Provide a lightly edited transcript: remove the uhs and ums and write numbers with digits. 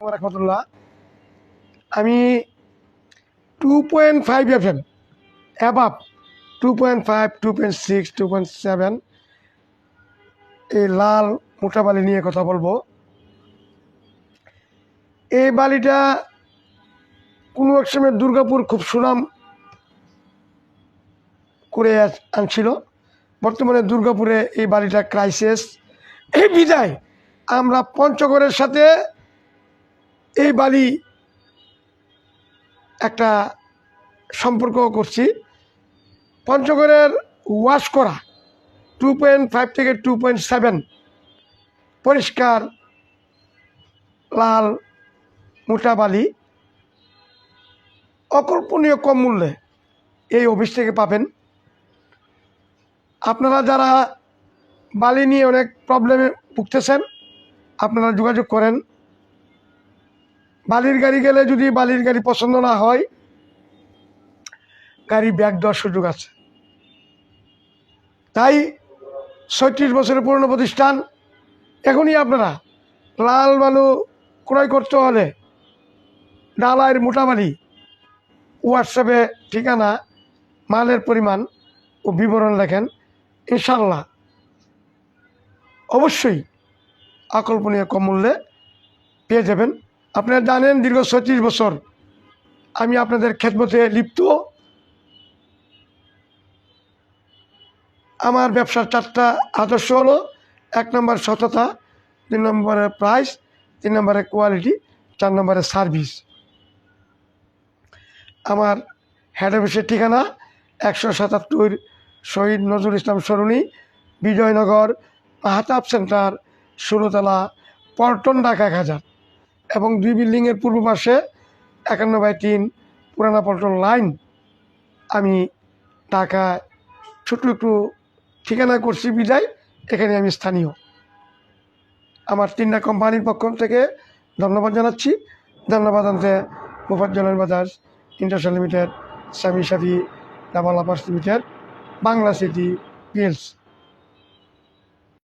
রহমতুল্লাহ। আমি 2.5 FM above 2.5, 2.6, 2.7 এই লাল মোটা বালি নিয়ে কথা বলবো। এই বালিটা কোনো এক সময় দুর্গাপুর খুব সুনাম করে আনছিল। বর্তমানে দুর্গাপুরে এই বালিটা ক্রাইসিস। এই বিদায় আমরা পঞ্চগড়ের সাথে এই বালি একটা সম্পর্ক করছি। পঞ্চগড়ের ওয়াশ করা 2.5 থেকে 2.7 পরিষ্কার লাল মোটা বালি অকল্পনীয় কম মূল্যে এই অফিস থেকে পাবেন। আপনারা যারা বালি নিয়ে অনেক প্রবলেমে ভুগতেছেন, আপনারা যোগাযোগ করেন। বালির গাড়ি গেলে যদি বালির গাড়ি পছন্দ না হয়, গাড়ি ব্যাক দেওয়ার সুযোগ আছে। তাই 36 বছরের পুরনো প্রতিষ্ঠান। এখনই আপনারা লাল বালু ক্রয় করতে হলে ডালাইয়ের মোটা বালি হোয়াটসঅ্যাপে ঠিকানা, মালের পরিমাণ ও বিবরণ লেখেন। ইনশাল্লাহ অবশ্যই অকল্পনীয় কম মূল্যে পেয়ে যাবেন। আপনারা জানেন দীর্ঘ 36 বছর আমি আপনাদের খেদমতে লিপ্ত। আমার ব্যবসার 4টা আদর্শ হলো: 1 নম্বর সততা, 2 নম্বরে প্রাইস, 3 নম্বরে কোয়ালিটি, 4 নম্বরে সার্ভিস। আমার হেড অফিসের ঠিকানা 177 শহীদ নজরুল ইসলাম সরণি, বিজয়নগর, মাহাতাব সেন্টার, 16তলা, পল্টন, ঢাকা 1000। এবং 2 বিল্ডিংয়ের পূর্ব পাশে 51/3 পুরানা পল্টন লাইন। আমি ঢাকায় ছোট্ট একটু ঠিকানা করছি বিদায় এখানে আমি স্থানীয়। আমার 3টা কোম্পানির পক্ষ থেকে ধন্যবাদ জানাচ্ছি। ধন্যবাদ আনতে মুফাজ্জল বাজাজ ইন্টারন্যাশনাল লিমিটেড, স্বামী সাফি double uppers limited, Bangla city PLC.